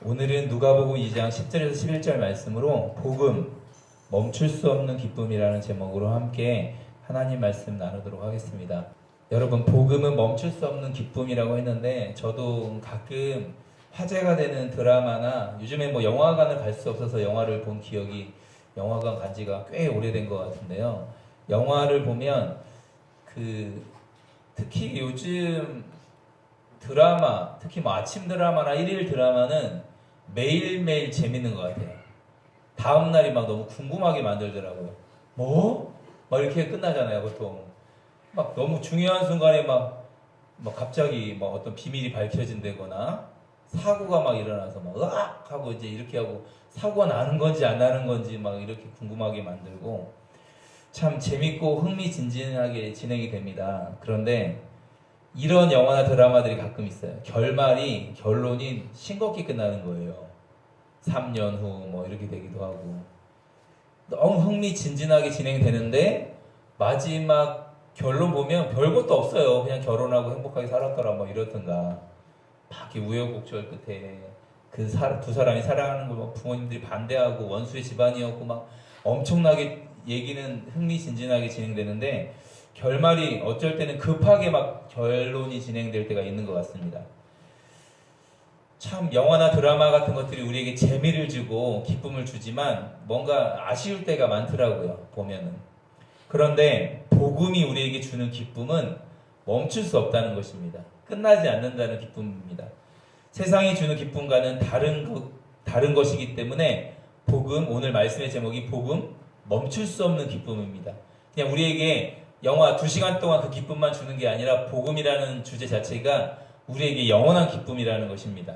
오늘은 누가복음 2장 10절에서 11절 말씀으로 복음, 멈출 수 없는 기쁨이라는 제목으로 함께 하나님 말씀 나누도록 하겠습니다. 여러분, 복음은 멈출 수 없는 기쁨이라고 했는데 저도 가끔 화제가 되는 드라마나 요즘에 영화관을 갈 수 없어서 영화를 본 기억이 영화관 간 지가 꽤 오래된 것 같은데요. 영화를 보면 특히 요즘 드라마, 특히 아침 드라마나 일일 드라마는 매일매일 재밌는 것 같아요. 다음날이 너무 궁금하게 만들더라고요. 막 이렇게 끝나잖아요, 보통. 너무 중요한 순간에 갑자기 어떤 비밀이 밝혀진다거나 사고가 일어나서 으악! 하고 이제 이렇게 하고 사고가 나는 건지 안 나는 건지 이렇게 궁금하게 만들고 참 재밌고 흥미진진하게 진행이 됩니다. 그런데 이런 영화나 드라마들이 가끔 있어요. 결론이 싱겁게 끝나는 거예요. 3년 후 이렇게 되기도 하고 너무 흥미진진하게 진행되는데 마지막 결론 보면 별것도 없어요. 그냥 결혼하고 행복하게 살았더라 이렇던가 막 우여곡절 끝에 두 사람이 사랑하는 걸 부모님들이 반대하고 원수의 집안이었고 엄청나게 얘기는 흥미진진하게 진행되는데 결말이 어쩔 때는 급하게 결론이 진행될 때가 있는 것 같습니다. 참 영화나 드라마 같은 것들이 우리에게 재미를 주고 기쁨을 주지만 뭔가 아쉬울 때가 많더라고요, 보면은. 그런데 복음이 우리에게 주는 기쁨은 멈출 수 없다는 것입니다. 끝나지 않는다는 기쁨입니다. 세상이 주는 기쁨과는 다른 것이기 때문에 오늘 말씀의 제목이 복음, 멈출 수 없는 기쁨입니다. 그냥 우리에게 영화 2시간 동안 그 기쁨만 주는 게 아니라 복음이라는 주제 자체가 우리에게 영원한 기쁨이라는 것입니다.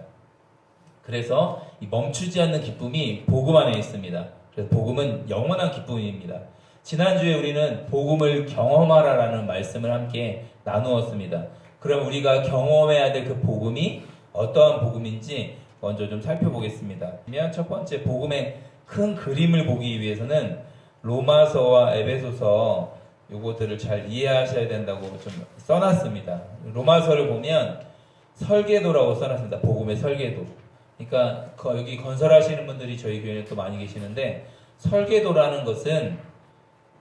그래서 이 멈추지 않는 기쁨이 복음 안에 있습니다. 그래서 복음은 영원한 기쁨입니다. 지난주에 우리는 복음을 경험하라라는 말씀을 함께 나누었습니다. 그럼 우리가 경험해야 될 그 복음이 어떠한 복음인지 먼저 좀 살펴보겠습니다. 그러면 첫 번째 복음의 큰 그림을 보기 위해서는 로마서와 에베소서 요거들을 잘 이해하셔야 된다고 좀 써놨습니다. 로마서를 보면 설계도라고 써놨습니다. 복음의 설계도. 그러니까 여기 건설하시는 분들이 저희 교회에 또 많이 계시는데 설계도라는 것은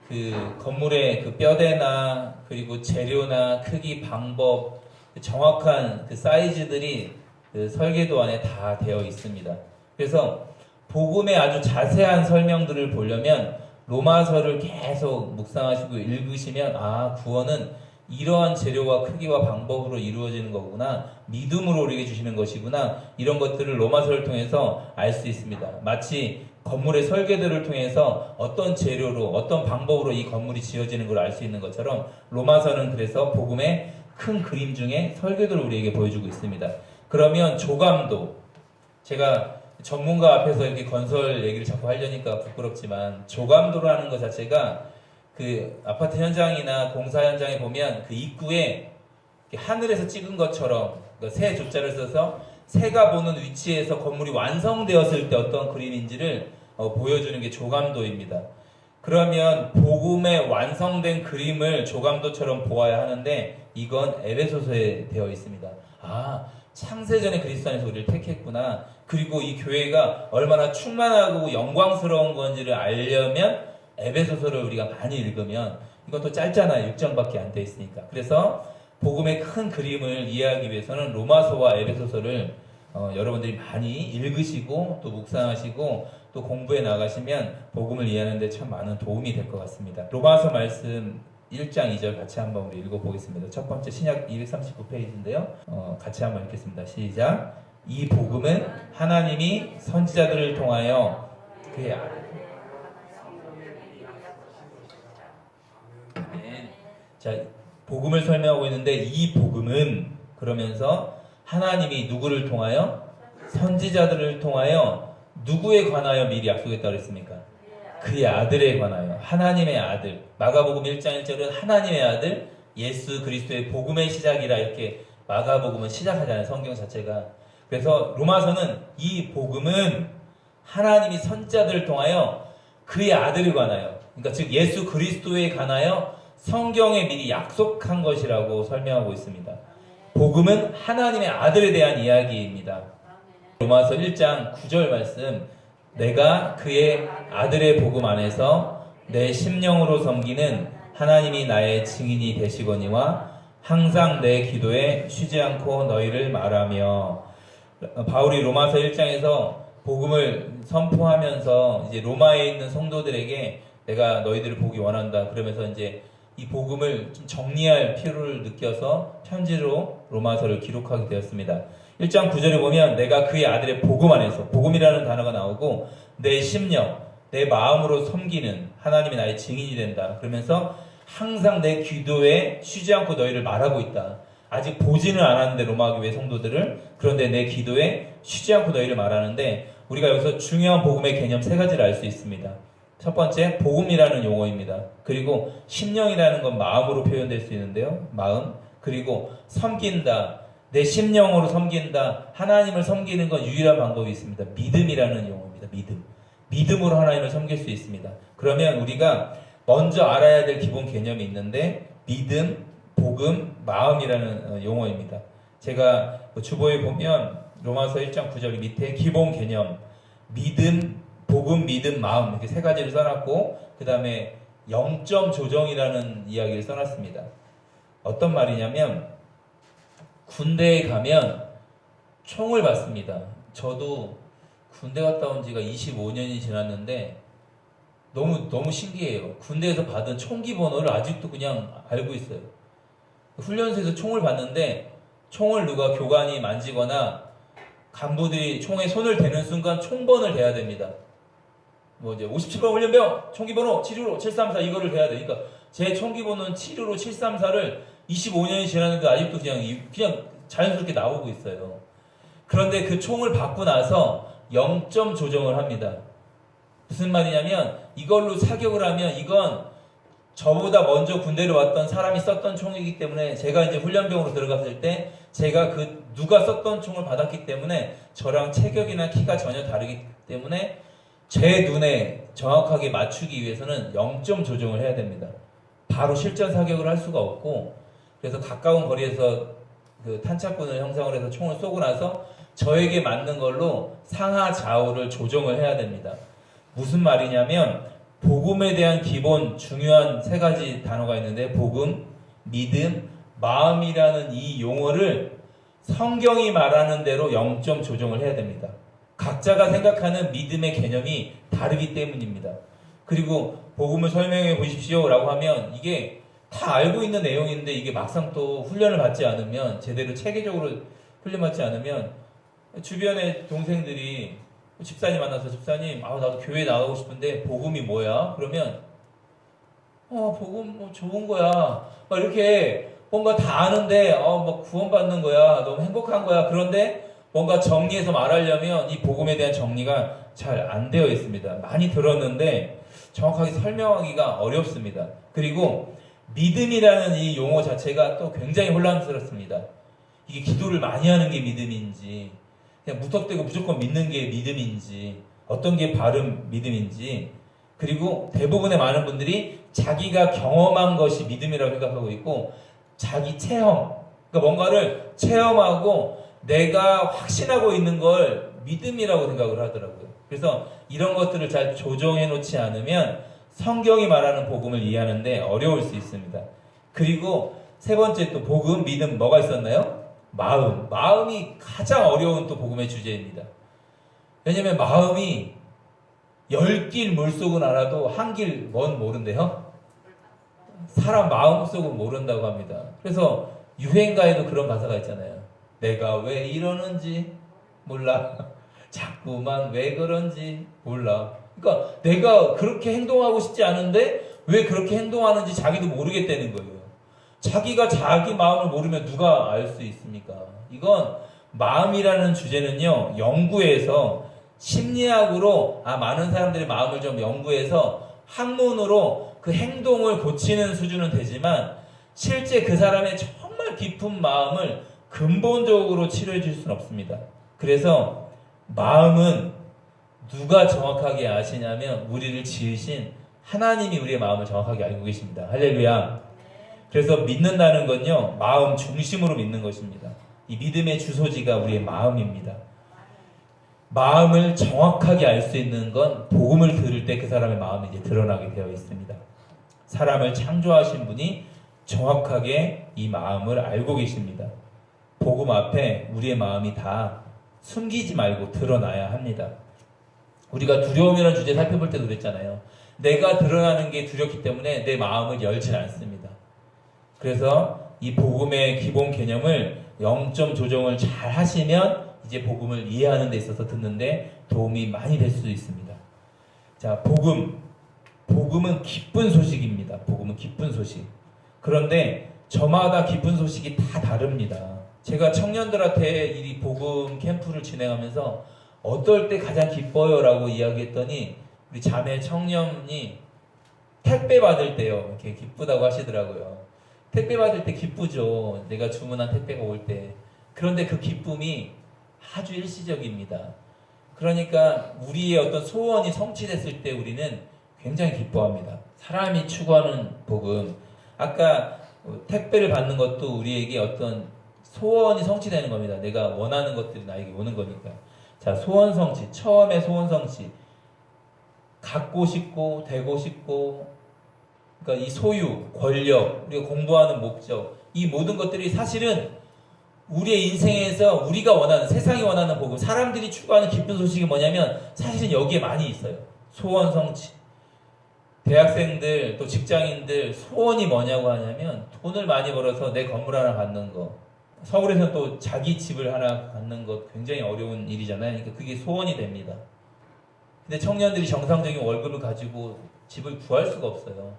그 건물의 그 뼈대나 그리고 재료나 크기, 방법, 정확한 그 사이즈들이 그 설계도 안에 다 되어 있습니다. 그래서 복음의 아주 자세한 설명들을 보려면 로마서를 계속 묵상하시고 읽으시면 구원은 이러한 재료와 크기와 방법으로 이루어지는 거구나, 믿음으로 우리에게 주시는 것이구나, 이런 것들을 로마서를 통해서 알 수 있습니다. 마치 건물의 설계도를 통해서 어떤 재료로 어떤 방법으로 이 건물이 지어지는 걸 알 수 있는 것처럼 로마서는 그래서 복음의 큰 그림 중에 설계도를 우리에게 보여주고 있습니다. 그러면 조감도, 제가 전문가 앞에서 이렇게 건설 얘기를 자꾸 하려니까 부끄럽지만 조감도라는 것 자체가 그 아파트 현장이나 공사 현장에 보면 그 입구에 하늘에서 찍은 것처럼 새 조자를 써서 새가 보는 위치에서 건물이 완성되었을 때 어떤 그림인지를 보여주는 게 조감도입니다. 그러면 복음의 완성된 그림을 조감도처럼 보아야 하는데 이건 에베소서에 되어 있습니다. 창세전에 그리스도 안에서 우리를 택했구나. 그리고 이 교회가 얼마나 충만하고 영광스러운 건지를 알려면 에베소서를 우리가 많이 읽으면, 이건 또 짧잖아요. 6장밖에 안 돼 있으니까. 그래서 복음의 큰 그림을 이해하기 위해서는 로마서와 에베소서를 여러분들이 많이 읽으시고 또 묵상하시고 또 공부해 나가시면 복음을 이해하는 데 참 많은 도움이 될 것 같습니다. 로마서 말씀 1장 2절 같이 한번 우리 읽어보겠습니다. 첫 번째 신약 239페이지인데요. 같이 한번 읽겠습니다. 시작. 이 복음은 하나님이 선지자들을 통하여 그의 자, 복음을 설명하고 있는데 이 복음은 그러면서 하나님이 누구를 통하여? 선지자들을 통하여 누구에 관하여 미리 약속했다고 그랬습니까? 그의 아들에 관하여, 하나님의 아들. 마가복음 1장 1절은 하나님의 아들 예수 그리스도의 복음의 시작이라 이렇게 마가복음은 시작하잖아요, 성경 자체가. 그래서 로마서는 이 복음은 하나님이 선지자들을 통하여 그의 아들에 관하여, 그러니까 즉 예수 그리스도에 관하여 성경에 미리 약속한 것이라고 설명하고 있습니다. 복음은 하나님의 아들에 대한 이야기입니다. 로마서 1장 9절 말씀, 내가 그의 아들의 복음 안에서 내 심령으로 섬기는 하나님이 나의 증인이 되시거니와 항상 내 기도에 쉬지 않고 너희를 말하며. 바울이 로마서 1장에서 복음을 선포하면서 이제 로마에 있는 성도들에게 내가 너희들을 보기 원한다 그러면서 이제 이 복음을 좀 정리할 필요를 느껴서 편지로 로마서를 기록하게 되었습니다. 1장 9절에 보면 내가 그의 아들의 복음 안에서, 복음이라는 단어가 나오고, 내 심령, 내 마음으로 섬기는 하나님이 나의 증인이 된다 그러면서 항상 내 기도에 쉬지 않고 너희를 말하고 있다. 아직 보지는 않았는데 로마 교회 성도들을, 그런데 내 기도에 쉬지 않고 너희를 말하는데, 우리가 여기서 중요한 복음의 개념 세 가지를 알 수 있습니다. 첫 번째, 복음이라는 용어입니다. 그리고 심령이라는 건 마음으로 표현될 수 있는데요. 마음. 그리고 섬긴다. 내 심령으로 섬긴다. 하나님을 섬기는 건 유일한 방법이 있습니다. 믿음이라는 용어입니다. 믿음. 믿음으로 하나님을 섬길 수 있습니다. 그러면 우리가 먼저 알아야 될 기본 개념이 있는데, 믿음, 복음, 마음이라는 용어입니다. 제가 주보에 보면 로마서 1장 9절 밑에 기본 개념, 믿음, 복음, 믿음, 마음 이렇게 세 가지를 써놨고, 그 다음에 0점 조정이라는 이야기를 써놨습니다. 어떤 말이냐면, 군대에 가면 총을 받습니다. 저도 군대 갔다 온 지가 25년이 지났는데 너무 신기해요. 군대에서 받은 총기 번호를 아직도 그냥 알고 있어요. 훈련소에서 총을 받는데 총을 누가 교관이 만지거나 간부들이 총에 손을 대는 순간 총번을 대야 됩니다. 뭐 이제 57번 훈련병 총기 번호 715 734 이거를 대야 돼. 그러니까 제 총기 번호는 715 734를 25년이 지났는데 아직도 그냥 자연스럽게 나오고 있어요. 그런데 그 총을 받고 나서 0점 조정을 합니다. 무슨 말이냐면, 이걸로 사격을 하면 이건 저보다 먼저 군대를 왔던 사람이 썼던 총이기 때문에, 제가 이제 훈련병으로 들어갔을 때 제가 누가 썼던 총을 받았기 때문에 저랑 체격이나 키가 전혀 다르기 때문에 제 눈에 정확하게 맞추기 위해서는 0점 조정을 해야 됩니다. 바로 실전 사격을 할 수가 없고, 그래서 가까운 거리에서 그 탄착군을 형성을 해서 총을 쏘고 나서 저에게 맞는 걸로 상하 좌우를 조정을 해야 됩니다. 무슨 말이냐면, 복음에 대한 기본 중요한 세 가지 단어가 있는데, 복음, 믿음, 마음이라는 이 용어를 성경이 말하는 대로 0점 조정을 해야 됩니다. 각자가 생각하는 믿음의 개념이 다르기 때문입니다. 그리고 복음을 설명해 보십시오 라고 하면 이게 다 알고 있는 내용인데, 이게 막상 또 훈련을 받지 않으면, 제대로 체계적으로 훈련받지 않으면, 주변에 동생들이 집사님 만나서, 집사님 나도 교회 나가고 싶은데 복음이 뭐야? 그러면 복음 뭐 좋은 거야 막 이렇게 뭔가 다 아는데 막 구원받는 거야, 너무 행복한 거야. 그런데 뭔가 정리해서 말하려면 이 복음에 대한 정리가 잘 안 되어 있습니다. 많이 들었는데 정확하게 설명하기가 어렵습니다. 그리고 믿음이라는 이 용어 자체가 또 굉장히 혼란스럽습니다. 이게 기도를 많이 하는 게 믿음인지, 그냥 무턱대고 무조건 믿는 게 믿음인지, 어떤 게 바른 믿음인지, 그리고 대부분의 많은 분들이 자기가 경험한 것이 믿음이라고 생각하고 있고, 자기 체험, 그러니까 뭔가를 체험하고 내가 확신하고 있는 걸 믿음이라고 생각을 하더라고요. 그래서 이런 것들을 잘 조정해 놓지 않으면 성경이 말하는 복음을 이해하는데 어려울 수 있습니다. 그리고 세 번째 또 복음, 믿음 뭐가 있었나요? 마음. 마음이 가장 어려운 또 복음의 주제입니다. 왜냐면 마음이 10길 물속은 알아도 한 길 뭔 모른대요? 사람 마음속은 모른다고 합니다. 그래서 유행가에도 그런 가사가 있잖아요. 내가 왜 이러는지 몰라. 자꾸만 왜 그런지 몰라. 그러니까 내가 그렇게 행동하고 싶지 않은데 왜 그렇게 행동하는지 자기도 모르겠다는 거예요. 자기가 자기 마음을 모르면 누가 알 수 있습니까? 이건 마음이라는 주제는요, 연구해서 심리학으로 많은 사람들의 마음을 좀 연구해서 학문으로 그 행동을 고치는 수준은 되지만 실제 그 사람의 정말 깊은 마음을 근본적으로 치료해 줄 수는 없습니다. 그래서 마음은 누가 정확하게 아시냐면 우리를 지으신 하나님이 우리의 마음을 정확하게 알고 계십니다. 할렐루야. 그래서 믿는다는 건요, 마음 중심으로 믿는 것입니다. 이 믿음의 주소지가 우리의 마음입니다. 마음을 정확하게 알 수 있는 건 복음을 들을 때 그 사람의 마음이 이제 드러나게 되어 있습니다. 사람을 창조하신 분이 정확하게 이 마음을 알고 계십니다. 복음 앞에 우리의 마음이 다 숨기지 말고 드러나야 합니다. 우리가 두려움이라는 주제 살펴볼 때도 그랬잖아요. 내가 드러나는 게 두렵기 때문에 내 마음을 열질 않습니다. 그래서 이 복음의 기본 개념을 0점 조정을 잘 하시면 이제 복음을 이해하는 데 있어서 듣는데 도움이 많이 될 수 있습니다. 자, 복음은 기쁜 소식입니다. 복음은 기쁜 소식. 그런데 저마다 기쁜 소식이 다 다릅니다. 제가 청년들한테 이 복음 캠프를 진행하면서 어떨 때 가장 기뻐요? 라고 이야기했더니 우리 자매 청년이 택배 받을 때요. 이렇게 기쁘다고 하시더라고요. 택배 받을 때 기쁘죠. 내가 주문한 택배가 올 때. 그런데 그 기쁨이 아주 일시적입니다. 그러니까 우리의 어떤 소원이 성취됐을 때 우리는 굉장히 기뻐합니다. 사람이 추구하는 복음. 아까 택배를 받는 것도 우리에게 어떤 소원이 성취되는 겁니다. 내가 원하는 것들이 나에게 오는 거니까. 자, 소원 성취. 처음에 소원 성취. 갖고 싶고, 되고 싶고, 그러니까 이 소유, 권력, 우리가 공부하는 목적, 이 모든 것들이 사실은 우리의 인생에서 우리가 원하는, 세상이 원하는 복음, 사람들이 추구하는 기쁜 소식이 뭐냐면 사실은 여기에 많이 있어요. 소원 성취. 대학생들, 또 직장인들 소원이 뭐냐고 하냐면 돈을 많이 벌어서 내 건물 하나 갖는 거. 서울에서는 또 자기 집을 하나 갖는 것 굉장히 어려운 일이잖아요. 그러니까 그게 소원이 됩니다. 근데 청년들이 정상적인 월급을 가지고 집을 구할 수가 없어요.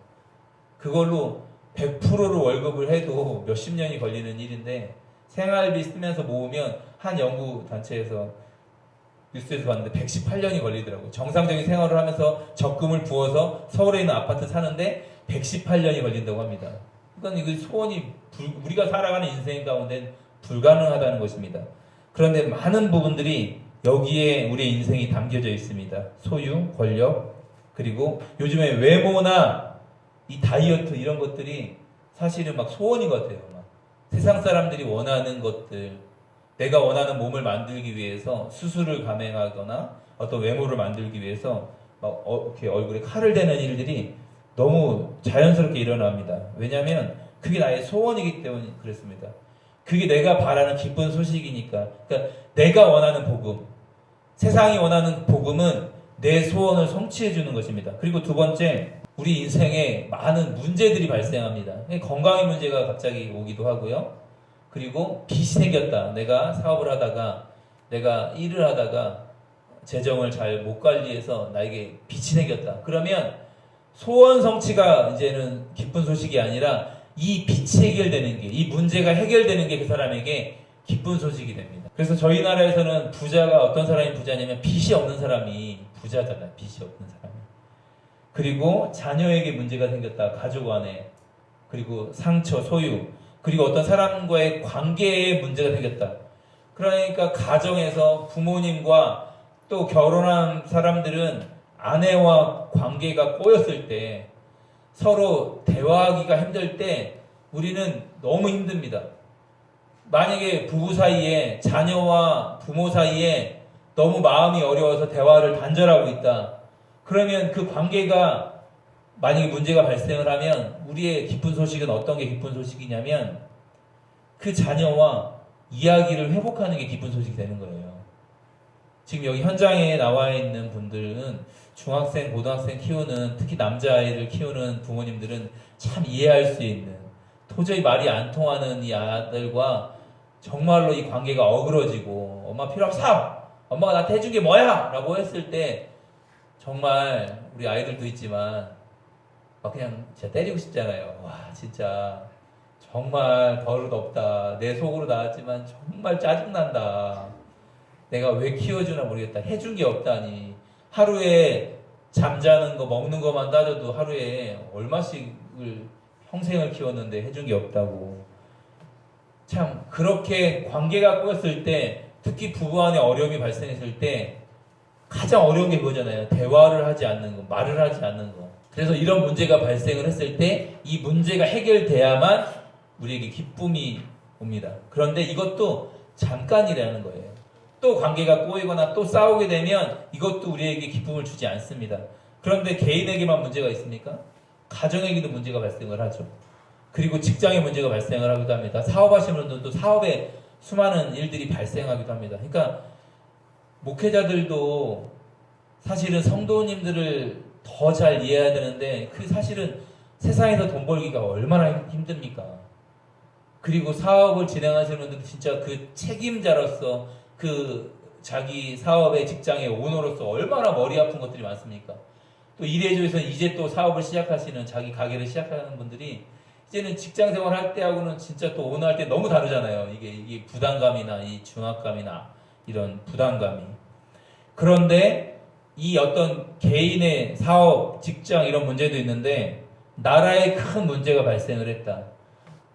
그걸로 100%로 월급을 해도 몇십 년이 걸리는 일인데 생활비 쓰면서 모으면 한 연구단체에서 뉴스에서 봤는데 118년이 걸리더라고요. 정상적인 생활을 하면서 적금을 부어서 서울에 있는 아파트 사는데 118년이 걸린다고 합니다. 그러니까 이거 소원이 우리가 살아가는 인생 가운데 불가능하다는 것입니다. 그런데 많은 부분들이 여기에 우리의 인생이 담겨져 있습니다. 소유, 권력, 그리고 요즘에 외모나 이 다이어트 이런 것들이 사실은 막 소원인 것 같아요. 막 세상 사람들이 원하는 것들, 내가 원하는 몸을 만들기 위해서 수술을 감행하거나 어떤 외모를 만들기 위해서 막 이렇게 얼굴에 칼을 대는 일들이 너무 자연스럽게 일어납니다. 왜냐하면 그게 나의 소원이기 때문에 그렇습니다. 그게 내가 바라는 기쁜 소식이니까. 그러니까 내가 원하는 복음, 세상이 원하는 복음은 내 소원을 성취해 주는 것입니다. 그리고 두 번째, 우리 인생에 많은 문제들이 발생합니다. 건강의 문제가 갑자기 오기도 하고요. 그리고 빚이 생겼다. 내가 사업을 하다가, 내가 일을 하다가 재정을 잘 못 관리해서 나에게 빚이 생겼다. 그러면 소원 성취가 이제는 기쁜 소식이 아니라 이 빚이 해결되는 게, 이 문제가 해결되는 게 그 사람에게 기쁜 소식이 됩니다. 그래서 저희 나라에서는 부자가 어떤 사람이 부자냐면 빚이 없는 사람이 부자잖아요. 빚이 없는 사람이. 그리고 자녀에게 문제가 생겼다. 가족 안에. 그리고 상처, 소유. 그리고 어떤 사람과의 관계에 문제가 생겼다. 그러니까 가정에서 부모님과 또 결혼한 사람들은 아내와 관계가 꼬였을 때, 서로 대화하기가 힘들 때 우리는 너무 힘듭니다. 만약에 부부 사이에, 자녀와 부모 사이에 너무 마음이 어려워서 대화를 단절하고 있다. 그러면 그 관계가 만약에 문제가 발생을 하면 우리의 기쁜 소식은 어떤 게 기쁜 소식이냐면 그 자녀와 이야기를 회복하는 게 기쁜 소식이 되는 거예요. 지금 여기 현장에 나와 있는 분들은 중학생, 고등학생 키우는, 특히 남자아이를 키우는 부모님들은 참 이해할 수 있는, 도저히 말이 안 통하는 이 아들과 정말로 이 관계가 어그러지고 엄마 필요 없어! 엄마가 나한테 해준 게 뭐야! 라고 했을 때 정말 우리 아이들도 있지만 그냥 진짜 때리고 싶잖아요. 와, 진짜 정말 버릇 없다. 내 속으로 나왔지만 정말 짜증난다. 내가 왜 키워주나 모르겠다. 해준 게 없다니. 하루에 잠자는 거, 먹는 것만 따져도 하루에 얼마씩을 평생을 키웠는데 해준 게 없다고. 참 그렇게 관계가 꼬였을 때, 특히 부부 안에 어려움이 발생했을 때 가장 어려운 게 그거잖아요. 대화를 하지 않는 거, 말을 하지 않는 거. 그래서 이런 문제가 발생을 했을 때 이 문제가 해결돼야만 우리에게 기쁨이 옵니다. 그런데 이것도 잠깐이라는 거예요. 또 관계가 꼬이거나 또 싸우게 되면 이것도 우리에게 기쁨을 주지 않습니다. 그런데 개인에게만 문제가 있습니까? 가정에게도 문제가 발생을 하죠. 그리고 직장에 문제가 발생을 하기도 합니다. 사업하시는 분들도 사업에 수많은 일들이 발생하기도 합니다. 그러니까 목회자들도 사실은 성도님들을 더 잘 이해해야 되는데 그 사실은 세상에서 돈 벌기가 얼마나 힘듭니까? 그리고 사업을 진행하시는 분들도 진짜 그 책임자로서 그 자기 사업의 직장의 오너로서 얼마나 머리 아픈 것들이 많습니까? 또 이래저래서 이제 또 사업을 시작하시는 자기 가게를 시작하는 분들이 이제는 직장 생활할 때하고는 진짜 또 오너 할 때 너무 다르잖아요. 이게 부담감이나 이 중압감이나 이런 부담감이. 그런데 이 어떤 개인의 사업, 직장 이런 문제도 있는데 나라에 큰 문제가 발생을 했다.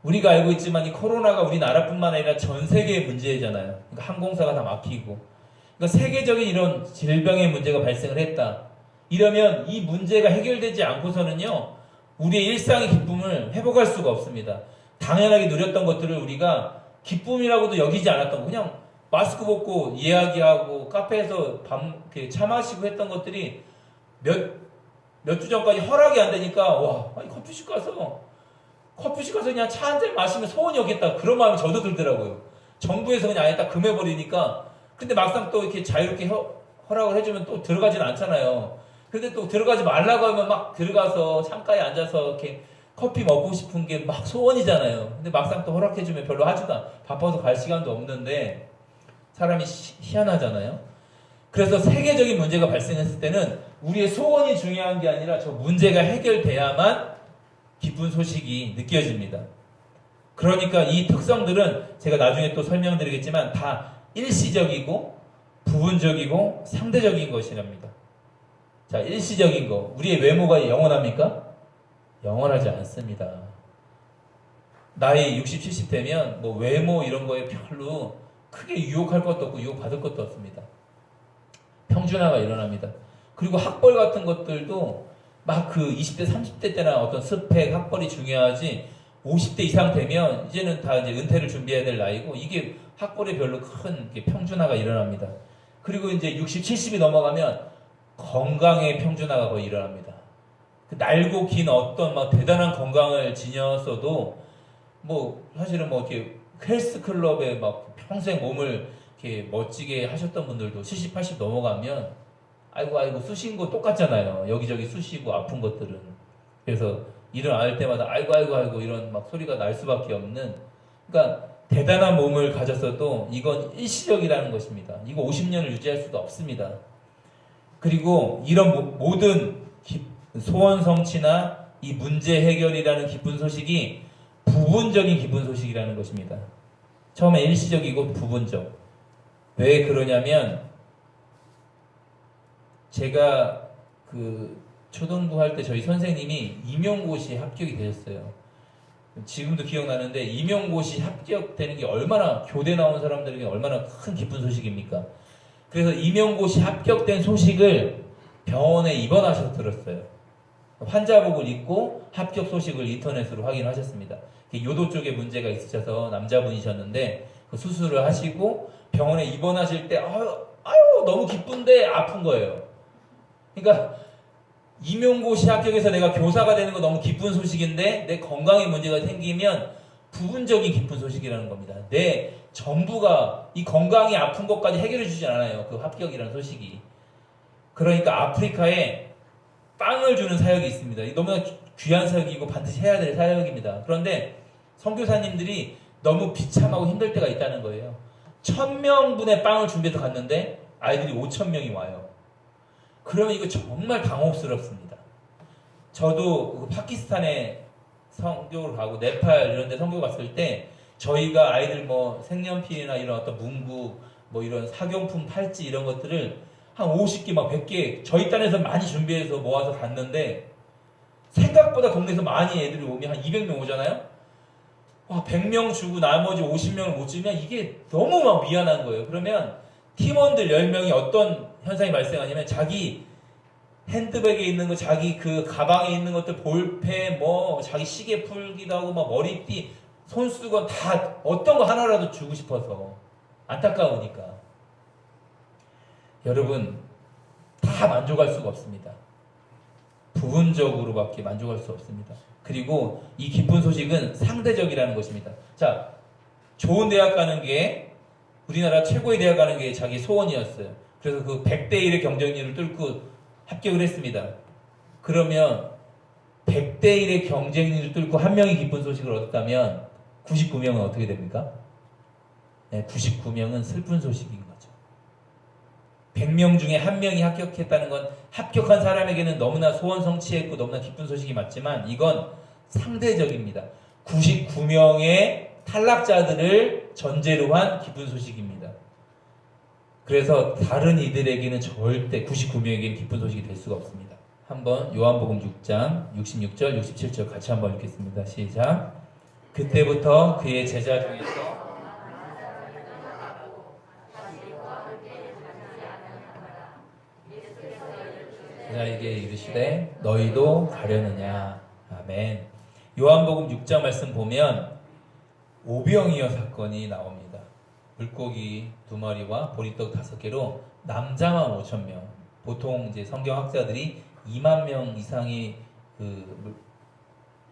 우리가 알고 있지만 이 코로나가 우리나라뿐만 아니라 전 세계의 문제잖아요. 그러니까 항공사가 다 막히고. 그러니까 세계적인 이런 질병의 문제가 발생을 했다. 이러면 이 문제가 해결되지 않고서는요, 우리의 일상의 기쁨을 회복할 수가 없습니다. 당연하게 누렸던 것들을 우리가 기쁨이라고도 여기지 않았던 거, 그냥 마스크 벗고 이야기하고 카페에서 차 마시고 했던 것들이 몇 주 전까지 허락이 안 되니까, 와, 아니, 커피숍 가서 그냥 차 한 잔 마시면 소원이 없겠다. 그런 마음이 저도 들더라고요. 정부에서 그냥 아예 딱 금해버리니까. 근데 막상 또 이렇게 자유롭게 허락을 해주면 또 들어가지는 않잖아요. 근데 또 들어가지 말라고 하면 막 들어가서 창가에 앉아서 이렇게 커피 먹고 싶은 게 막 소원이잖아요. 근데 막상 또 허락해주면 별로 하지도 않아. 바빠서 갈 시간도 없는데 사람이 희한하잖아요. 그래서 세계적인 문제가 발생했을 때는 우리의 소원이 중요한 게 아니라 저 문제가 해결돼야만 기쁜 소식이 느껴집니다. 그러니까 이 특성들은 제가 나중에 또 설명드리겠지만 다 일시적이고 부분적이고 상대적인 것이랍니다. 자, 일시적인 거. 우리의 외모가 영원합니까? 영원하지 않습니다. 나이 60, 70 되면 뭐 외모 이런 거에 별로 크게 유혹할 것도 없고 유혹받을 것도 없습니다. 평준화가 일어납니다. 그리고 학벌 같은 것들도 막 그 20대, 30대 때나 어떤 스펙, 학벌이 중요하지 50대 이상 되면 이제는 다 이제 은퇴를 준비해야 될 나이고 이게 학벌에 별로 큰 평준화가 일어납니다. 그리고 이제 60, 70이 넘어가면 건강의 평준화가 거의 일어납니다. 그 날고 긴 어떤 막 대단한 건강을 지녔어도 뭐 사실은 뭐 이렇게 헬스클럽에 막 평생 몸을 이렇게 멋지게 하셨던 분들도 70, 80 넘어가면 아이고 쑤신 거 똑같잖아요. 여기저기 쑤시고 아픈 것들은. 그래서 일어날 때마다 아이고 이런 막 소리가 날 수밖에 없는. 그러니까 대단한 몸을 가졌어도 이건 일시적이라는 것입니다. 이거 50년을 유지할 수도 없습니다. 그리고 이런 모든 소원 성취나 이 문제 해결이라는 기쁜 소식이 부분적인 기쁜 소식이라는 것입니다. 처음에 일시적이고 부분적. 왜 그러냐면 제가 그 초등부 할 때 저희 선생님이 임용고시에 합격이 되셨어요. 지금도 기억나는데 임용고시 합격되는 게 얼마나 교대 나온 사람들에게 얼마나 큰 기쁜 소식입니까? 그래서 임용고시 합격된 소식을 병원에 입원하셔서 들었어요. 환자복을 입고 합격 소식을 인터넷으로 확인하셨습니다. 요도 쪽에 문제가 있으셔서 남자분이셨는데 그 수술을 하시고 병원에 입원하실 때 아유 너무 기쁜데 아픈 거예요. 그러니까 임용고시 합격해서 내가 교사가 되는 거 너무 기쁜 소식인데 내 건강에 문제가 생기면 부분적인 기쁜 소식이라는 겁니다. 내 전부가 이 건강이 아픈 것까지 해결해 주지 않아요. 그 합격이라는 소식이. 그러니까 아프리카에 빵을 주는 사역이 있습니다. 너무나 귀한 사역이고 반드시 해야 될 사역입니다. 그런데 선교사님들이 너무 비참하고 힘들 때가 있다는 거예요. 1000명분의 빵을 준비해서 갔는데 아이들이 5000명이 와요. 그러면 이거 정말 당혹스럽습니다. 저도 파키스탄에 선교를 가고 네팔 이런 데 선교 갔을 때 저희가 아이들 뭐 색연필이나 이런 어떤 문구 뭐 이런 사경품 팔찌 이런 것들을 한 50개 막 100개 저희 딴에서 많이 준비해서 모아서 갔는데 생각보다 동네에서 많이 애들이 오면 한 200명 오잖아요. 와, 100명 주고 나머지 50명을 못 주면 이게 너무 막 미안한 거예요. 그러면 팀원들 10명이 어떤 현상이 발생하냐면 자기 핸드백에 있는 거, 자기 그 가방에 있는 것들, 볼펜, 뭐 자기 시계 풀기도 하고 막 머리띠, 손수건 다 어떤 거 하나라도 주고 싶어서 안타까우니까. 여러분, 다 만족할 수가 없습니다. 부분적으로밖에 만족할 수 없습니다. 그리고 이 기쁜 소식은 상대적이라는 것입니다. 자, 좋은 대학 가는 게, 우리나라 최고의 대학 가는 게 자기 소원이었어요. 그래서 그 100대 1의 경쟁률을 뚫고 합격을 했습니다. 그러면 100대 1의 경쟁률을 뚫고 한 명이 기쁜 소식을 얻었다면 99명은 어떻게 됩니까? 네, 99명은 슬픈 소식인 거죠. 100명 중에 한 명이 합격했다는 건 합격한 사람에게는 너무나 소원 성취했고 너무나 기쁜 소식이 맞지만 이건 상대적입니다. 99명의 탈락자들을 전제로 한 기쁜 소식입니다. 그래서 다른 이들에게는 절대 99명에게는 기쁜 소식이 될 수가 없습니다. 한번 요한복음 6장 66절 67절 같이 한번 읽겠습니다. 시작. 그때부터 그의 제자 중에서 제자에게 이르시되 너희도 가려느냐. 아멘. 요한복음 6장 말씀 보면 오병이어 사건이 나옵니다. 물고기 2마리와 보리떡 5개로 남자만 5,000명. 보통 이제 성경학자들이 2만 명 이상이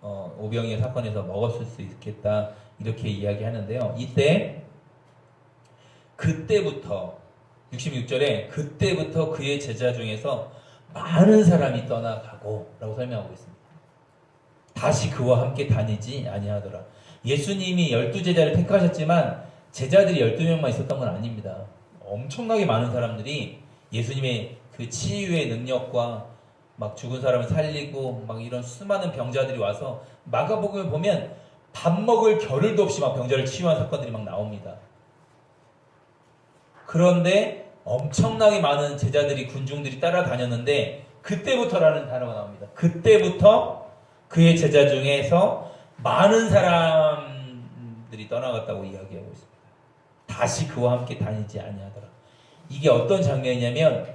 오병이어 사건에서 먹었을 수 있겠다 이렇게 이야기하는데요. 그때부터 66절에 그때부터 그의 제자 중에서 많은 사람이 떠나가고 라고 설명하고 있습니다. 다시 그와 함께 다니지 아니하더라. 예수님이 12제자를 택하셨지만 제자들이 12명만 있었던 건 아닙니다. 엄청나게 많은 사람들이 예수님의 그 치유의 능력과 막 죽은 사람을 살리고 막 이런 수많은 병자들이 와서 마가복음을 보면 밥 먹을 겨를도 없이 막 병자를 치유한 사건들이 막 나옵니다. 그런데 엄청나게 많은 제자들이 군중들이 따라다녔는데 그때부터라는 단어가 나옵니다. 그때부터 그의 제자 중에서 많은 사람들이 떠나갔다고 이야기하고 있습니다. 다시 그와 함께 다니지 아니하더라. 이게 어떤 장면이냐면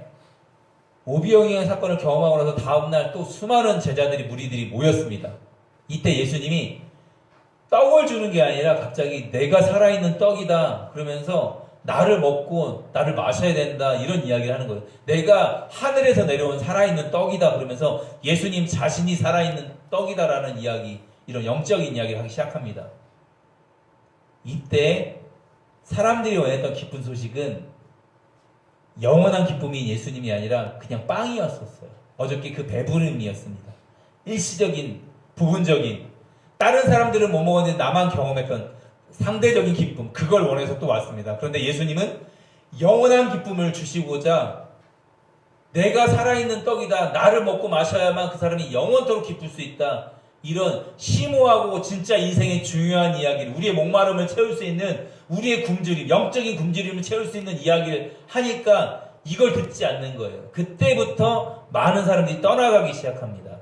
오병이어 사건을 경험하고 나서 다음날 또 수많은 제자들이 무리들이 모였습니다. 이때 예수님이 떡을 주는 게 아니라 갑자기 내가 살아있는 떡이다 그러면서 나를 먹고 나를 마셔야 된다 이런 이야기를 하는 거예요. 내가 하늘에서 내려온 살아있는 떡이다 그러면서 예수님 자신이 살아있는 떡이다라는 이야기, 이런 영적인 이야기를 하기 시작합니다. 이때 사람들이 원했던 기쁜 소식은 영원한 기쁨인 예수님이 아니라 그냥 빵이었었어요. 어저께 그 배부름이었습니다. 일시적인, 부분적인, 다른 사람들은 못 먹었는데 나만 경험했던 상대적인 기쁨, 그걸 원해서 또 왔습니다. 그런데 예수님은 영원한 기쁨을 주시고자 내가 살아있는 떡이다, 나를 먹고 마셔야만 그 사람이 영원토록 기쁠 수 있다, 이런 심오하고 진짜 인생의 중요한 이야기를, 우리의 목마름을 채울 수 있는, 우리의 굶주림, 영적인 굶주림을 채울 수 있는 이야기를 하니까 이걸 듣지 않는 거예요. 그때부터 많은 사람들이 떠나가기 시작합니다.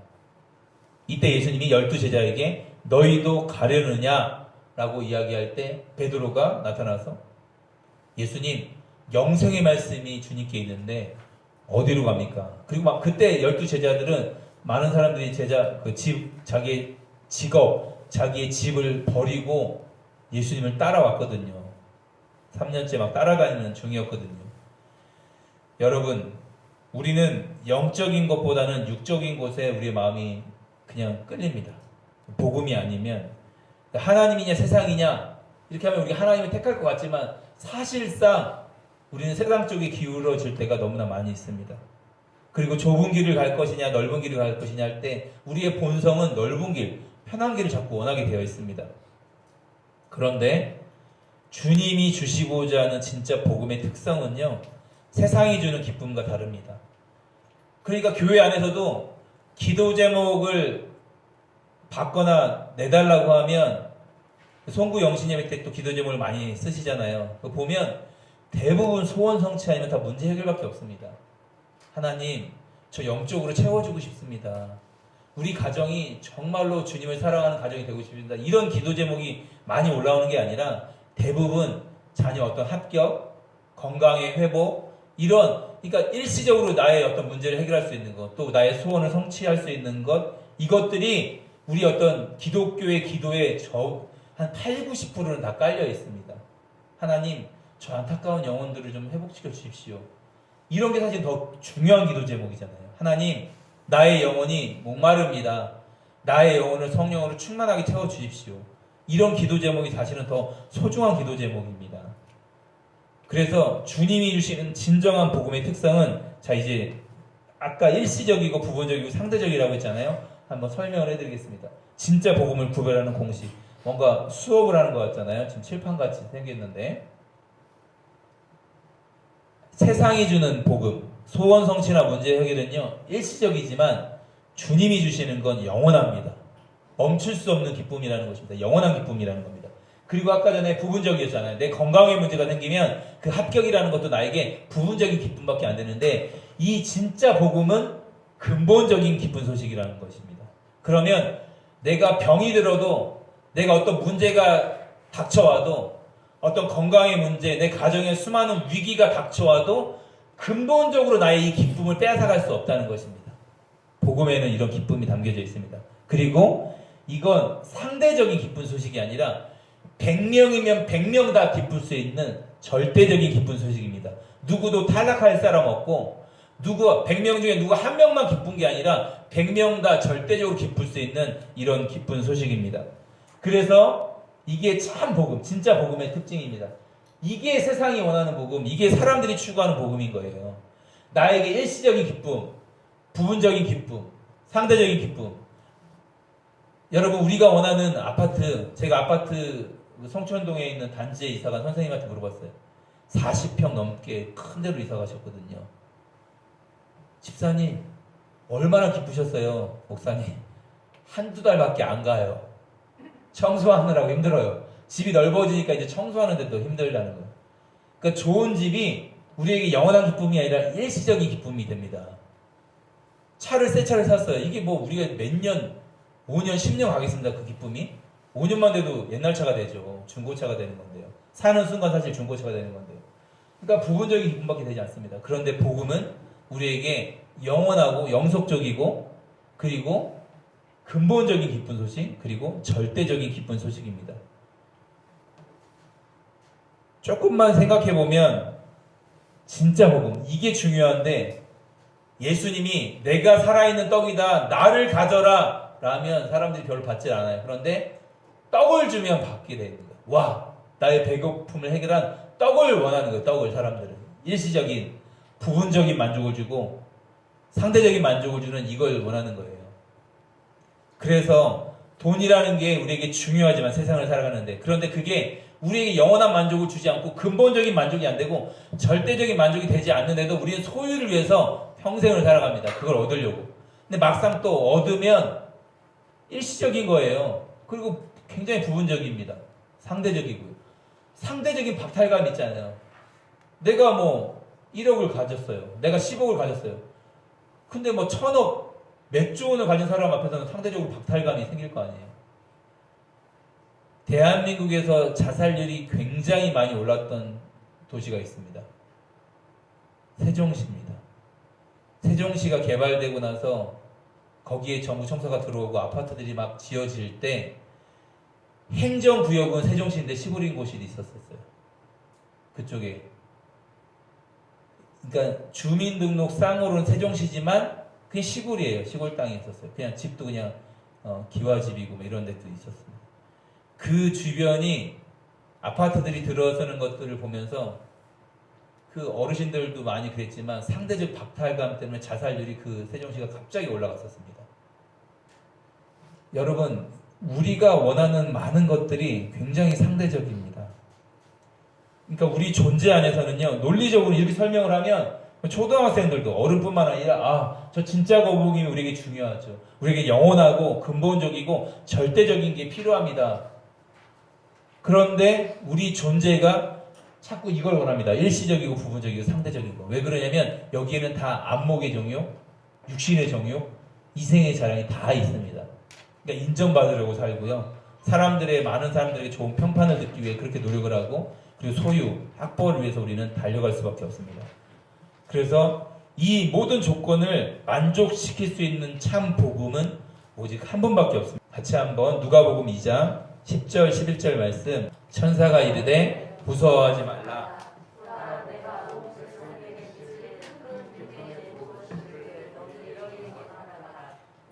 이때 예수님이 12제자에게 너희도 가려느냐 라고 이야기할 때 베드로가 나타나서 자예수님 영생의 말씀이 주님께 있는데 어디로 갑니까? 그리고 막 그때 12제자들은 많은 사람들이 자기의 직업, 자기의 집을 버리고 예수님을 따라왔거든요. 3년째 막 따라가는 중이었거든요. 여러분, 우리는 영적인 것보다는 육적인 곳에 우리의 마음이 그냥 끌립니다. 복음이 아니면 하나님이냐 세상이냐 이렇게 하면 우리가 하나님을 택할 것 같지만 사실상 우리는 세상 쪽에 기울어질 때가 너무나 많이 있습니다. 그리고 좁은 길을 갈 것이냐 넓은 길을 갈 것이냐 할 때 우리의 본성은 넓은 길, 편한 길을 자꾸 원하게 되어 있습니다. 그런데 주님이 주시고자 하는 진짜 복음의 특성은요, 세상이 주는 기쁨과 다릅니다. 그러니까 교회 안에서도 기도 제목을 받거나 내달라고 하면 송구 영신예배 때 또 기도 제목을 많이 쓰시잖아요. 보면 대부분 소원 성취 아니면 다 문제 해결밖에 없습니다. 하나님, 저 영적으로 채워주고 싶습니다. 우리 가정이 정말로 주님을 사랑하는 가정이 되고 싶습니다. 이런 기도 제목이 많이 올라오는 게 아니라 대부분 자녀 어떤 합격, 건강의 회복, 그러니까 일시적으로 나의 어떤 문제를 해결할 수 있는 것, 또 나의 소원을 성취할 수 있는 것, 이것들이 우리 어떤 기독교의 기도에 한 8, 90%는 다 깔려 있습니다. 하나님, 저 안타까운 영혼들을 좀 회복시켜 주십시오. 이런 게 사실 더 중요한 기도 제목이잖아요. 하나님, 나의 영혼이 목마릅니다. 나의 영혼을 성령으로 충만하게 채워주십시오. 이런 기도 제목이 사실은 더 소중한 기도 제목입니다. 그래서 주님이 주시는 진정한 복음의 특성은, 자, 이제 아까 일시적이고 부분적이고 상대적이라고 했잖아요. 한번 설명을 해드리겠습니다. 진짜 복음을 구별하는 공식. 뭔가 수업을 하는 것 같잖아요. 지금 칠판같이 생겼는데, 세상이 주는 복음, 소원 성취나 문제 해결은요, 일시적이지만 주님이 주시는 건 영원합니다. 멈출 수 없는 기쁨이라는 것입니다. 영원한 기쁨이라는 겁니다. 그리고 아까 전에 부분적이었잖아요. 내 건강에 문제가 생기면 그 합격이라는 것도 나에게 부분적인 기쁨밖에 안 되는데, 이 진짜 복음은 근본적인 기쁜 소식이라는 것입니다. 그러면 내가 병이 들어도, 내가 어떤 문제가 닥쳐와도, 어떤 건강의 문제, 내 가정에 수많은 위기가 닥쳐와도 근본적으로 나의 이 기쁨을 빼앗아갈 수 없다는 것입니다. 복음에는 이런 기쁨이 담겨져 있습니다. 그리고 이건 상대적인 기쁜 소식이 아니라 100명이면 100명 다 기쁠 수 있는 절대적인 기쁜 소식입니다. 누구도 탈락할 사람 없고, 100명 중에 누구 한 명만 기쁜 게 아니라 100명 다 절대적으로 기쁠 수 있는 이런 기쁜 소식입니다. 그래서 이게 참 복음, 진짜 복음의 특징입니다. 이게 세상이 원하는 복음, 이게 사람들이 추구하는 복음인 거예요. 나에게 일시적인 기쁨, 부분적인 기쁨, 상대적인 기쁨. 여러분, 우리가 원하는 아파트, 제가 아파트 성촌동에 있는 단지에 이사간 선생님한테 물어봤어요. 40평 넘게 큰 데로 이사 가셨거든요. 집사님, 얼마나 기쁘셨어요? 목사님, 한두 달밖에 안 가요. 청소하느라고 힘들어요. 집이 넓어지니까 이제 청소하는데도 힘들다는 거예요. 그러니까 좋은 집이 우리에게 영원한 기쁨이 아니라 일시적인 기쁨이 됩니다. 새 차를 샀어요. 이게 뭐 우리가 몇 년, 5년, 10년 가겠습니다. 그 기쁨이. 5년만 돼도 옛날 차가 되죠. 중고차가 되는 건데요. 사는 순간 사실 중고차가 되는 건데요. 그러니까 부분적인 기쁨밖에 되지 않습니다. 그런데 복음은 우리에게 영원하고 영속적이고, 그리고 근본적인 기쁜 소식, 그리고 절대적인 기쁜 소식입니다. 조금만 생각해보면 진짜 복음, 이게 중요한데, 예수님이 내가 살아있는 떡이다, 나를 가져라 라면 사람들이 별로 받지 않아요. 그런데 떡을 주면 받게 됩니다. 와, 나의 배고픔을 해결한 떡을 원하는 거예요. 떡을 사람들은 일시적인 부분적인 만족을 주고 상대적인 만족을 주는 이걸 원하는 거예요. 그래서 돈이라는 게 우리에게 중요하지만 세상을 살아가는데, 그런데 그게 우리에게 영원한 만족을 주지 않고 근본적인 만족이 안 되고 절대적인 만족이 되지 않는데도 우리는 소유를 위해서 평생을 살아갑니다. 그걸 얻으려고. 근데 막상 또 얻으면 일시적인 거예요. 그리고 굉장히 부분적입니다. 상대적이고요. 상대적인 박탈감 있잖아요. 내가 뭐 1억을 가졌어요. 내가 10억을 가졌어요. 근데 뭐 1000억, 몇 조 원을 가진 사람 앞에서는 상대적으로 박탈감이 생길 거 아니에요. 대한민국에서 자살률이 굉장히 많이 올랐던 도시가 있습니다. 세종시입니다. 세종시가 개발되고 나서 거기에 정부 청사가 들어오고 아파트들이 막 지어질 때 행정구역은 세종시인데 시골인 곳이 있었어요. 그쪽에. 그러니까 주민등록상으로는 세종시지만 그게 시골이에요. 시골 땅에 있었어요. 그냥 집도 그냥 기와집이고 뭐 이런 데도 있었습니다. 그 주변이 아파트들이 들어서는 것들을 보면서 그 어르신들도 많이 그랬지만 상대적 박탈감 때문에 자살률이 그 세종시가 갑자기 올라갔었습니다. 여러분, 우리가 원하는 많은 것들이 굉장히 상대적입니다. 그러니까 우리 존재 안에서는요, 논리적으로 이렇게 설명을 하면 초등학생들도 어른뿐만 아니라 저 진짜 거북이 우리에게 중요하죠. 우리에게 영원하고 근본적이고 절대적인 게 필요합니다. 그런데 우리 존재가 자꾸 이걸 원합니다. 일시적이고 부분적이고 상대적인 거. 왜 그러냐면 여기에는 다 안목의 정욕, 육신의 정욕, 이생의 자랑이 다 있습니다. 그러니까 인정받으려고 살고요. 많은 사람들에게 좋은 평판을 듣기 위해 그렇게 노력을 하고, 그리고 소유, 학벌을 위해서 우리는 달려갈 수밖에 없습니다. 그래서 이 모든 조건을 만족시킬 수 있는 참 복음은 오직 한 분밖에 없습니다. 같이 한번 누가복음 2장 10절 11절 말씀. 천사가 이르되 무서워하지 말라.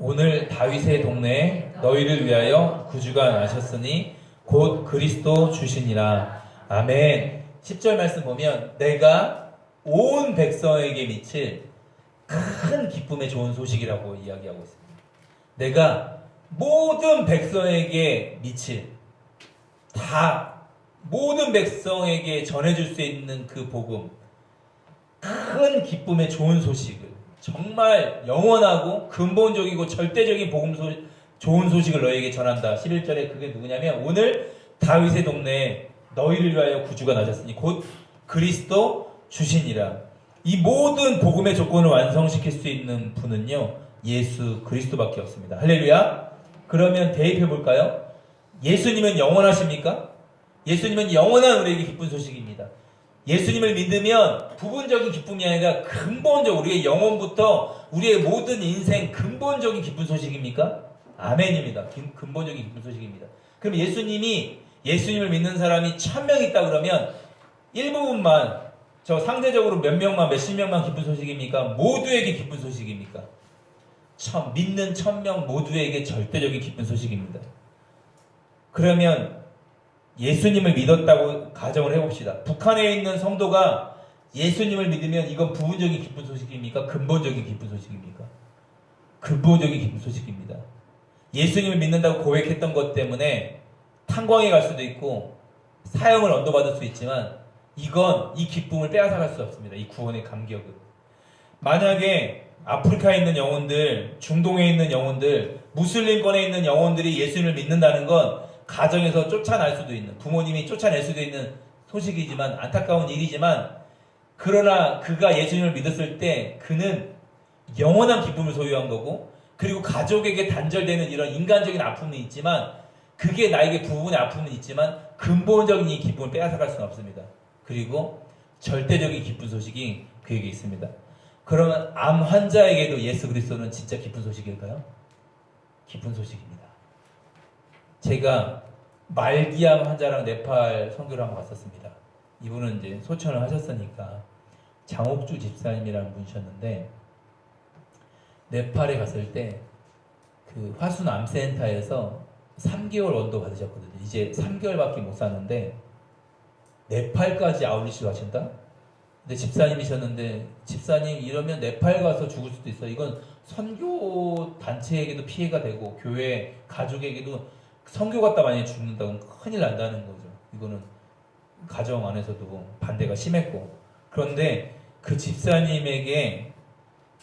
오늘 다윗의 동네에 너희를 위하여 구주가 나셨으니 곧 그리스도 주시니라. 아멘. 10절 말씀 보면 내가 온 백성에게 미칠 큰 기쁨의 좋은 소식이라고 이야기하고 있습니다. 내가 모든 백성에게 미칠, 다 모든 백성에게 전해줄 수 있는 그 복음, 큰 기쁨의 좋은 소식을, 정말 영원하고 근본적이고 절대적인 좋은 소식을 너에게 전한다. 11절에 그게 누구냐면 오늘 다윗의 동네에 너희를 위하여 구주가 나셨으니 곧 그리스도 주시니라. 이 모든 복음의 조건을 완성시킬 수 있는 분은요, 예수 그리스도밖에 없습니다. 할렐루야. 그러면 대입해 볼까요? 예수님은 영원하십니까? 예수님은 영원한 우리에게 기쁜 소식입니다. 예수님을 믿으면 부분적인 기쁨이 아니라 근본적, 우리의 영혼부터 우리의 모든 인생 근본적인 기쁜 소식입니까? 아멘입니다. 근본적인 기쁜 소식입니다. 그럼 예수님을 믿는 사람이 1000명 있다 그러면 일부분만, 저 상대적으로 몇 명만, 몇십 명만 기쁜 소식입니까? 모두에게 기쁜 소식입니까? 믿는 1000명 모두에게 절대적인 기쁜 소식입니다. 그러면 예수님을 믿었다고 가정을 해봅시다. 북한에 있는 성도가 예수님을 믿으면 이건 부분적인 기쁜 소식입니까? 근본적인 기쁜 소식입니까? 근본적인 기쁜 소식입니다. 예수님을 믿는다고 고백했던 것 때문에 탄광에 갈 수도 있고 사형을 언도받을 수 있지만 이 기쁨을 빼앗아갈 수 없습니다. 이 구원의 감격은. 만약에 아프리카에 있는 영혼들, 중동에 있는 영혼들, 무슬림권에 있는 영혼들이 예수님을 믿는다는 건 가정에서 쫓아날 수도 있는, 부모님이 쫓아낼 수도 있는 소식이지만, 안타까운 일이지만, 그러나 그가 예수님을 믿었을 때 그는 영원한 기쁨을 소유한 거고, 그리고 가족에게 단절되는 이런 인간적인 아픔은 있지만, 그게 나에게 부분의 아픔은 있지만 근본적인 이 기쁨을 빼앗아갈 수는 없습니다. 그리고 절대적인 기쁜 소식이 그에게 있습니다. 그러면 암 환자에게도 예수 그리스도는 진짜 기쁜 소식일까요? 기쁜 소식입니다. 제가 말기암 환자랑 네팔 선교를 한번 갔었습니다. 이분은 이제 소천을 하셨으니까 장옥주 집사님이라는 분이셨는데, 네팔에 갔을 때 그 화순 암센터에서 3개월 원도 받으셨거든요. 이제 3개월밖에 못 사는데 네팔까지 아울리시로 하신다? 근데 집사님이셨는데, 집사님 이러면 네팔 가서 죽을 수도 있어. 이건 선교 단체에게도 피해가 되고 교회 가족에게도, 선교 갔다 만약에 죽는다고 큰일 난다는 거죠. 이거는 가정 안에서도 반대가 심했고. 그런데 그 집사님에게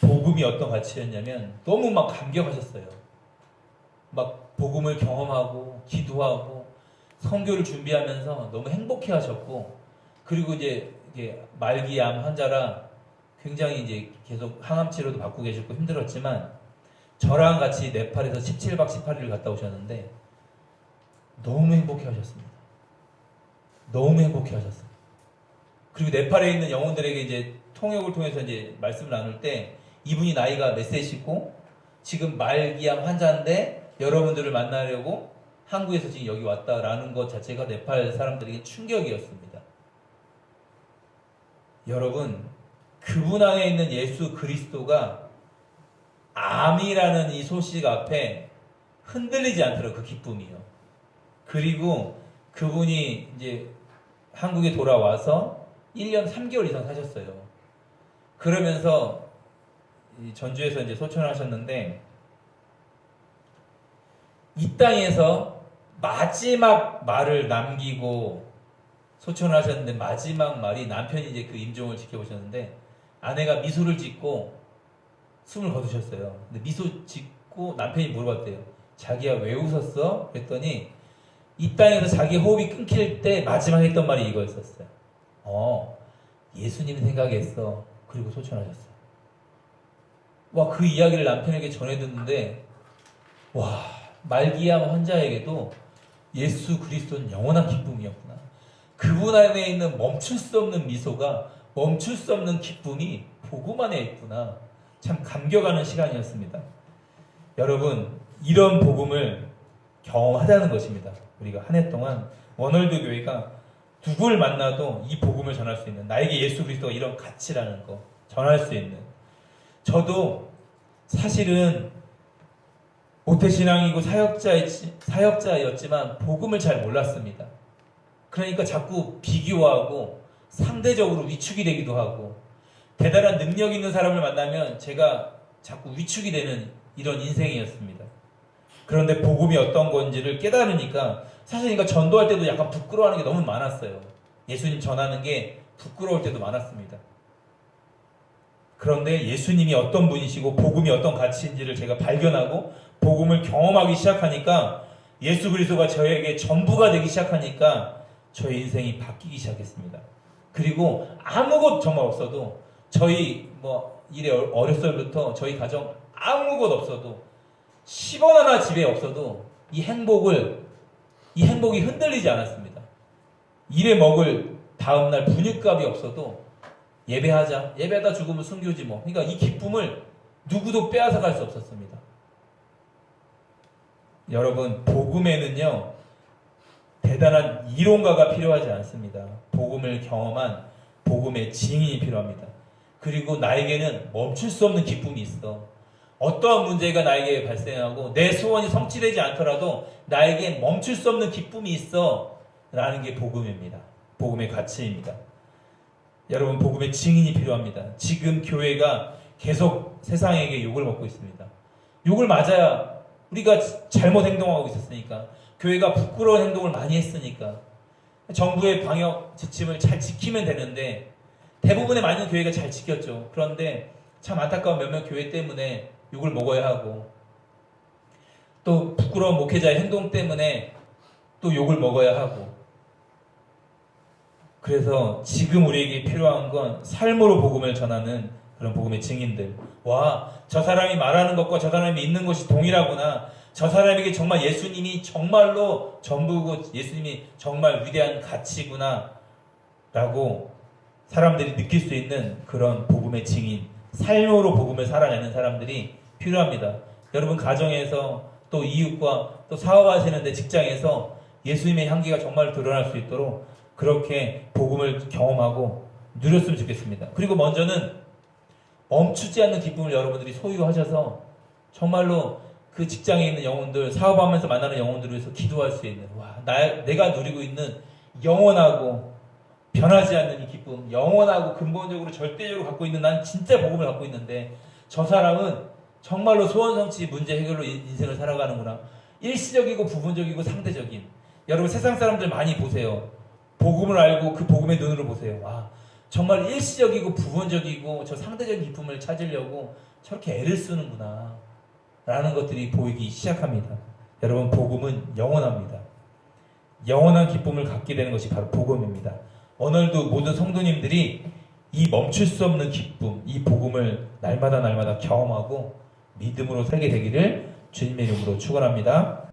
복음이 어떤 가치였냐면 너무 막 감격하셨어요. 막 복음을 경험하고 기도하고 선교를 준비하면서 너무 행복해 하셨고, 그리고 이제 말기암 환자라 굉장히 이제 계속 항암 치료도 받고 계셨고 힘들었지만 저랑 같이 네팔에서 17박 18일을 갔다 오셨는데 너무 행복해 하셨습니다. 너무 행복해 하셨어요. 그리고 네팔에 있는 영혼들에게 이제 통역을 통해서 이제 말씀을 나눌 때 이분이 나이가 몇 세시고 지금 말기암 환자인데 여러분들을 만나려고 한국에서 지금 여기 왔다라는 것 자체가 네팔 사람들에게 충격이었습니다. 여러분, 그분 안에 있는 예수 그리스도가 암이라는 이 소식 앞에 흔들리지 않더라고요. 그 기쁨이요. 그리고 그분이 이제 한국에 돌아와서 1년 3개월 이상 사셨어요. 그러면서 전주에서 이제 소천을 하셨는데, 이 땅에서 마지막 말을 남기고 소천을 하셨는데, 마지막 말이, 남편이 이제 그 임종을 지켜보셨는데 아내가 미소를 짓고 숨을 거두셨어요. 근데 미소 짓고 남편이 물어봤대요. 자기야 왜 웃었어? 그랬더니 이 땅에서 자기 호흡이 끊길 때 마지막 했던 말이 이거였었어요. 예수님 생각했어. 그리고 소천하셨어요. 와, 그 이야기를 남편에게 전해 듣는데, 와, 말기암 환자에게도 예수 그리스도는 영원한 기쁨이었구나. 그분 안에 있는 멈출 수 없는 미소가, 멈출 수 없는 기쁨이 복음 안에 있구나. 참 감격하는 시간이었습니다. 여러분, 이런 복음을 경험하자는 것입니다. 우리가 한 해 동안 원월드 교회가 누굴 만나도 이 복음을 전할 수 있는, 나에게 예수 그리스도가 이런 가치라는 거 전할 수 있는. 저도 사실은 모태신앙이고 사역자였지만 복음을 잘 몰랐습니다. 그러니까 자꾸 비교하고 상대적으로 위축이 되기도 하고 대단한 능력 있는 사람을 만나면 제가 자꾸 위축이 되는 이런 인생이었습니다. 그런데 복음이 어떤 건지를 깨달으니까 사실 그러니까 전도할 때도 약간 부끄러워하는 게 너무 많았어요. 예수님 전하는 게 부끄러울 때도 많았습니다. 그런데 예수님이 어떤 분이시고 복음이 어떤 가치인지를 제가 발견하고 복음을 경험하기 시작하니까 예수 그리스도가 저에게 전부가 되기 시작하니까 저의 인생이 바뀌기 시작했습니다. 그리고 아무것 정말 없어도 저희 이래 어렸을 때부터 저희 가정 아무것 없어도 10원 하나 집에 없어도 이 행복이 흔들리지 않았습니다. 일에 먹을 다음날 분유값이 없어도 예배하다 죽으면 순교지 뭐. 그러니까 이 기쁨을 누구도 빼앗아 갈 수 없었습니다. 여러분, 복음에는요 대단한 이론가가 필요하지 않습니다. 복음을 경험한 복음의 증인이 필요합니다. 그리고 나에게는 멈출 수 없는 기쁨이 있어. 어떠한 문제가 나에게 발생하고 내 소원이 성취되지 않더라도 나에게 멈출 수 없는 기쁨이 있어 라는 게 복음입니다. 복음의 가치입니다. 여러분, 복음의 증인이 필요합니다. 지금 교회가 계속 세상에게 욕을 먹고 있습니다. 욕을 맞아야 우리가 잘못 행동하고 있었으니까, 교회가 부끄러운 행동을 많이 했으니까, 정부의 방역 지침을 잘 지키면 되는데 대부분의 많은 교회가 잘 지켰죠. 그런데 참 안타까운 몇몇 교회 때문에 욕을 먹어야 하고 또 부끄러운 목회자의 행동 때문에 또 욕을 먹어야 하고, 그래서 지금 우리에게 필요한 건 삶으로 복음을 전하는 그런 복음의 증인들. 와, 저 사람이 말하는 것과 저 사람이 있는 것이 동일하구나. 저 사람에게 정말 예수님이 정말로 전부고 예수님이 정말 위대한 가치구나 라고 사람들이 느낄 수 있는 그런 복음의 증인, 삶으로 복음을 살아내는 사람들이 필요합니다. 여러분, 가정에서 또 이웃과 또 사업하시는데 직장에서 예수님의 향기가 정말 드러날 수 있도록 그렇게 복음을 경험하고 누렸으면 좋겠습니다. 그리고 먼저는 멈추지 않는 기쁨을 여러분들이 소유하셔서 정말로 그 직장에 있는 영혼들, 사업하면서 만나는 영혼들을 위해서 기도할 수 있는, 내가 누리고 있는 영원하고 변하지 않는 이 기쁨, 영원하고 근본적으로 절대적으로 갖고 있는, 난 진짜 복음을 갖고 있는데 저 사람은 정말로 소원성취 문제 해결로 인생을 살아가는구나. 일시적이고 부분적이고 상대적인. 여러분, 세상 사람들 많이 보세요. 복음을 알고 그 복음의 눈으로 보세요. 와, 정말 일시적이고 부분적이고 저 상대적인 기쁨을 찾으려고 저렇게 애를 쓰는구나 라는 것들이 보이기 시작합니다. 여러분, 복음은 영원합니다. 영원한 기쁨을 갖게 되는 것이 바로 복음입니다. 오늘도 모든 성도님들이 이 멈출 수 없는 기쁨, 이 복음을 날마다 경험하고 믿음으로 살게 되기를 주님의 이름으로 축원합니다.